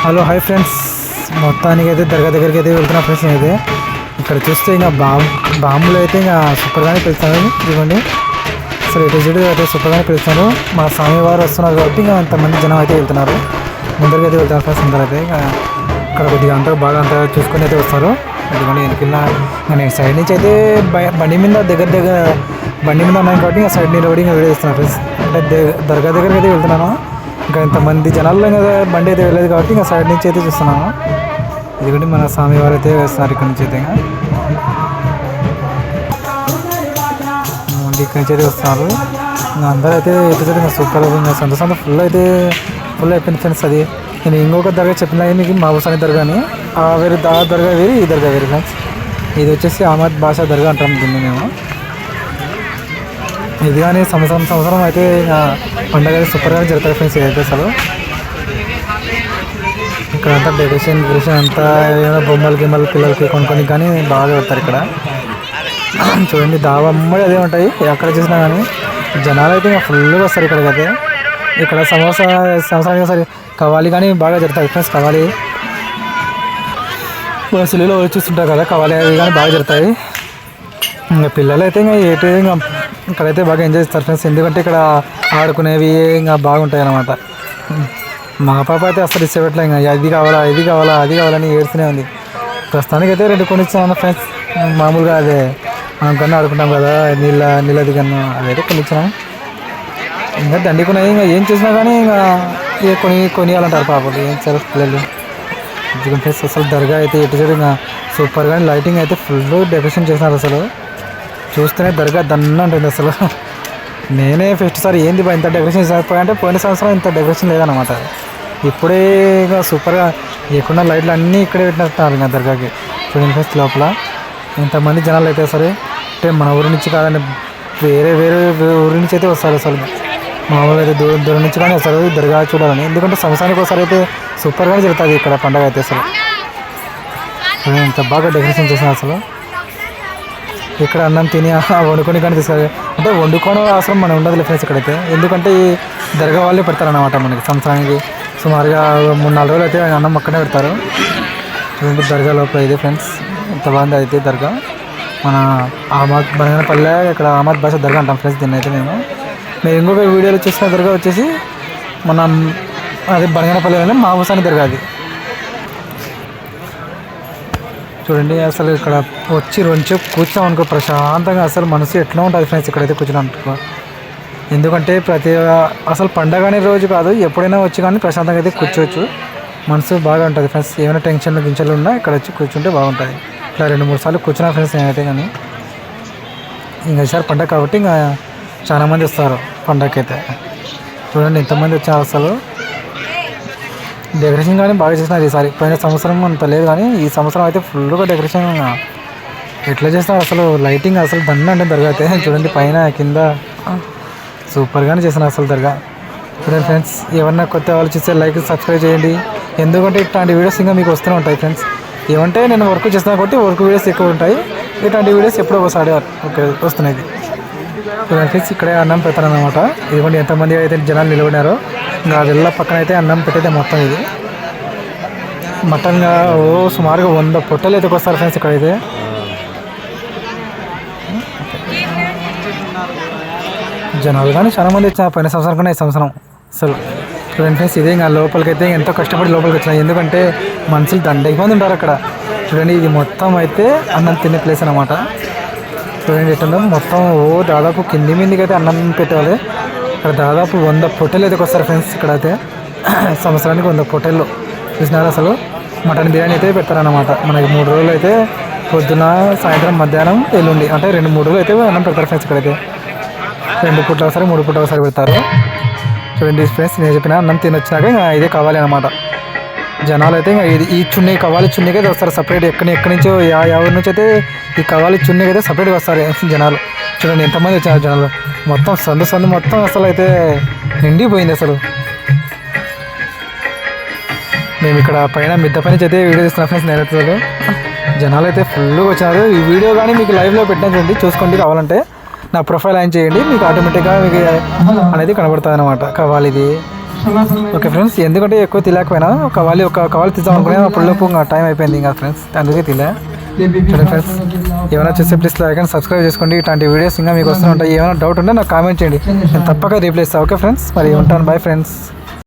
Hello hi friends, మొత్తానికి అయితే దర్గా దగ్గరికి అయితే వెళ్తున్నా ఫ్రెండ్స్. అయితే ఇక్కడ చూస్తే ఇంకా బాంబులు అయితే ఇంకా సూపర్గానే పిలుస్తాను. ఇదిగోండి, అసలు ఎటు సైడ్ అయితే సూపర్గానే పిలుస్తాను. మా స్వామివారు వస్తున్నారు కాబట్టి ఇంకా అంతమంది జనం అయితే వెళ్తున్నారు. ముందరికి అయితే వెళ్తున్నారు ఫ్రెండ్స్. అందరూ అయితే ఇక్కడ కొద్దిగా అంతా బాగా అంతా చూసుకొని అయితే వస్తారు. ఇదిగోండి వెనకెళ్ళిన నేను సైడ్ నుంచి అయితే బండి మీద బండి మీద ఉన్నాను కాబట్టి ఇంకా సైడ్ నిలబడి ఇంకా వీడియో ఇస్తున్నాను ఫ్రెండ్స్. అంటే దర్గా దగ్గరికి అయితే వెళ్తున్నాను. ఇంకా ఇంతమంది జనాల్లో బండి అయితే వెళ్ళలేదు కాబట్టి ఇంకా సైడ్ నుంచి అయితే చూస్తున్నాము. ఎందుకంటే మన స్వామివారు అయితే వేస్తున్నారు ఇక్కడ నుంచి అయితే. ఇక్కడి నుంచి అయితే వస్తున్నారు. ఇంకా అందరూ అయితే ఎటు ఇంకా సూపర్ ఇంకా సంతోషంతో ఫుల్ అయిపోయింది ఫ్రెండ్స్. అది నేను ఇంకొక దర్గా చెప్పిన మీకు మహబూసాని దర్గా అని, వేరే దర్గా వేరు, ఈ దర్గా వేరు ఫ్రెండ్స్. ఇది వచ్చేసి అహ్మద్ బాషా దర్గా అంటాం దీన్ని మేము. ఇది కానీ సంవత్సరం అయితే పండుగ సూపర్గా జరుగుతాయి ఫ్రెండ్స్. ఇదైతే అసలు ఇక్కడ అంతా డెకరేషన్ అంతా ఏమైనా బొమ్మలు పిల్లలకి కొనుక్కొని కానీ బాగా పెడతారు ఇక్కడ. చూడండి దావా అమ్మడి అదే ఉంటాయి ఎక్కడ చూసినా కానీ. జనాలు అయితే ఇంకా ఫుల్గా వస్తారు ఇక్కడికి అయితే. ఇక్కడ సంవత్సరానికి ఒకసారి కవాలి కానీ బాగా జరుగుతాయి ఫ్రెండ్స్. కవాలి బస్సులలో చూస్తుంటారు కదా, కవాలి అవి కానీ బాగా జరుగుతాయి. ఇంకా పిల్లలు అయితే ఇంకా ఇక్కడైతే బాగా ఎంజాయ్ చేస్తారు ఫ్రెండ్స్. ఎందుకంటే ఇక్కడ ఆడుకునేవి ఇంకా బాగుంటాయి అన్నమాట. మా పాప అయితే అసలు ఇష్టపెట్టలే, ఇంకా అది కావాలని ఏడుస్తూనే ఉంది. ప్రస్తుతానికి అయితే 2 కొనిచ్చాను ఫ్రెండ్స్. మామూలుగా అదే మనం కన్నా ఆడుకుంటాం కదా, నీళ్ళది కన్నా అదైతే కొనిచ్చాను. ఇంకా దండికున్నాయి. ఇంకా ఏం చేసినా కానీ ఇంకా కొనియాలంటారు పాపలు, ఏం చేస్తారు పిల్లలు. ఎందుకంటే అసలు దర్గా అయితే ఎటు సైడ్ ఇంకా సూపర్గా లైటింగ్ అయితే ఫుల్ డెకరేషన్ చేసినారు. అసలు చూస్తేనే దర్గా దన్న ఉంటుంది అసలు. నేనే ఫస్ట్ సారి ఏంది ఇంత డెకరేషన్ చేసిపోయాయంటే పోయిన సంవత్సరం ఇంత డెకరేషన్ లేదన్నమాట. ఇప్పుడే ఇంకా సూపర్గా ఎక్కడ లైట్లు అన్నీ ఇక్కడే పెట్టినట్టున్నారు ఇంకా దర్గాకి. చూడండి ఫస్ట్ లోపల ఇంతమంది జనాలు అయితే సరే అంటే మన ఊరి నుంచి కాదని వేరే ఊరి నుంచి అయితే వస్తారు. అసలు మామూలుగా అయితే దూరం నుంచి కానీ వస్తారు దర్గా చూడాలని. ఎందుకంటే సంవత్సరానికి ఒకసారి అయితే సూపర్గా జరుగుతుంది ఇక్కడ పండుగ అయితే. అసలు ఇంత బాగా డెకరేషన్ చేసినారు అసలు. ఇక్కడ అన్నం తిని వండుకొని కానీ తీసుకెళ్ళి అంటే వండుకోవడం అవసరం మనం ఉండదు ఫ్రెండ్స్ ఇక్కడైతే. ఎందుకంటే ఈ దర్గా వాళ్ళే పెడతారన్నమాట మనకి. సంవత్సరానికి సుమారుగా 3-4 రోజులు అయితే అన్నం అక్కడే పెడతారు. చూడండి దర్గా లోపల ఇదే ఫ్రెండ్స్, ఎంత బాగుంది అయితే దర్గా. మన బనగానపల్లె ఇక్కడ అహ్మద్ బాషా దర్గా అంటాం ఫ్రెండ్స్ దీన్ని అయితే మేము. ఇంకొక వీడియోలో చూసిన దర్గా వచ్చేసి మనం అదే బనగానపల్లెలోనే మహబూసాని దర్గా. అది చూడండి అసలు ఇక్కడ వచ్చి రెండుసేపు కూర్చోమనుకో ప్రశాంతంగా అసలు మనసు ఎట్లా ఉంటుంది ఫ్రెండ్స్ ఇక్కడైతే కూర్చోడానికి. ఎందుకంటే అసలు పండగ అనే రోజు కాదు, ఎప్పుడైనా వచ్చి కానీ ప్రశాంతంగా అయితే కూర్చోవచ్చు. మనసు బాగా ఉంటుంది ఫ్రెండ్స్. ఏమైనా గించెలు ఉన్నా ఇక్కడ వచ్చి కూర్చుంటే బాగుంటుంది. ఇట్లా 2-3 సార్లు కూర్చున్నా ఫ్రెండ్స్ నేనైతే. కానీ ఇంకా ఈసారి పండగ కాబట్టి ఇంకా చాలామంది వస్తారు పండగకి అయితే. చూడండి ఎంతమంది వచ్చారు అసలు. డెకరేషన్ కానీ బాగా చేసినారు ఈసారి. పోయిన సంవత్సరం అంత లేదు కానీ ఈ సంవత్సరం అయితే ఫుల్గా డెకరేషన్ ఎట్లా చేస్తున్నారు అసలు. లైటింగ్ అసలు దన్న అంటే దర్గా అయితే. చూడండి పైన కింద సూపర్గానే చేస్తున్నారు అసలు దర్గా. చూడండి ఫ్రెండ్స్, ఎవరన్నా కొత్త వాళ్ళు చూస్తే లైక్ సబ్స్క్రైబ్ చేయండి. ఎందుకంటే ఇట్లాంటి వీడియోస్ ఇంకా మీకు వస్తూనే ఉంటాయి ఫ్రెండ్స్. ఏమంటే నేను వర్క్ చేస్తాను కాబట్టి వర్క్ వీడియోస్ ఎక్కువ ఉంటాయి. ఇట్లాంటి వీడియోస్ ఎప్పుడో ఒకసారి వస్తున్నాయి. చూడండి ఫ్రెండ్స్, ఇక్కడే అన్నం పెడతారన్నమాట. ఇదిగోండి ఎంతమంది అయితే జనాలు నిలబడినారో. ఇంకా వెళ్ళ పక్కన అయితే అన్నం పెట్టేదే మొత్తం. ఇది మటన్గా సుమారుగా 100 పొట్టలు అయితే వస్తారు ఫ్రెండ్స్ ఇక్కడైతే. జనాలు కానీ చాలా మంది వచ్చిన పోయిన సంవత్సరం కన్నా ఈ సంవత్సరం అసలు. చూడండి ఫ్రెండ్స్, ఇదే ఇంకా లోపలికైతే ఎంతో కష్టపడి లోపలికి వచ్చినాయి. ఎందుకంటే మనుషులు దండకి మంది ఉంటారు అక్కడ. చూడండి ఇది మొత్తం అయితే అన్నం తినే ప్లేస్ అన్నమాట. చూడండి ఎట్లా మొత్తం దాదాపు కింది మీదకి అయితే అన్నం పెట్టేవాళ్ళు. ఇక్కడ దాదాపు 100 పొట్టెలు అయితే వస్తారు ఫ్రెండ్స్ ఇక్కడైతే. సంవత్సరానికి 100 పొట్టెళ్ళు చూసినారు అసలు. మటన్ బిర్యానీ అయితే పెడతారన్నమాట. మనకి 3 రోజులు అయితే పొద్దున, సాయంత్రం, మధ్యాహ్నం, ఎల్లుండి అంటే 2-3 రోజులు అయితే అన్నం పెడతారు ఫ్రెండ్స్ ఇక్కడైతే. 2 పూట్ల ఒకసారి 3 పూట్ల ఒకసారి పెడతారు. చూడండి ఫ్రెండ్స్, నేను చెప్పిన అన్నం తినొచ్చినాక ఇంకా ఇదే కావాలి అన్నమాట. జనాలు అయితే ఇంకా ఈ చున్నీ కవాలి చున్నీకి అయితే వస్తారు సపరేట్. ఎక్కడి నుంచో ఎవరి నుంచి అయితే ఈ కవాలి చున్నీకి అయితే సపరేట్గా వస్తారు జనాలు. చూడండి ఎంతమంది వచ్చారు జనాలు. మొత్తం సందు మొత్తం అసలు అయితే నిండిపోయింది అసలు. మేము ఇక్కడ పైన మిద్ద పైన అయితే వీడియో తీస్తున్నాం ఫ్రెండ్స్. నేనైతే జనాలు అయితే ఫుల్గా వచ్చారు. ఈ వీడియో కానీ మీకు లైవ్లో పెట్టినట్టు చూసుకోండి. కావాలంటే నా ప్రొఫైల్ ఆన్ చేయండి, మీకు ఆటోమేటిక్గా మీకు అనేది కనబడుతుంది అనమాట. కవాలిది ఓకే ఫ్రెండ్స్, ఎందుకంటే ఎక్కువ తెలియకపోయినా ఒక కవాలి తీద్దాం అనుకునే అప్పుడులోపు ఇంకా టైం అయిపోయింది ఇంకా ఫ్రెండ్స్, అందుకే తెలియ. చూడండి ఫ్రెండ్స్, ఏమైనా చూస్తే ప్లీజ్ లైక్ అండ్ సబ్స్క్రైబ్ చేసుకోండి. ఇట్లాంటి వీడియోస్ ఇంకా మీకు వస్తూ ఉంటాయి. ఏమైనా డౌట్ ఉంటే నాకు కామెంట్ చేయండి, నేను తప్పక రిప్లై ఇస్తాను. ఓకే ఫ్రెండ్స్, మరి ఉంటాను. Bye friends.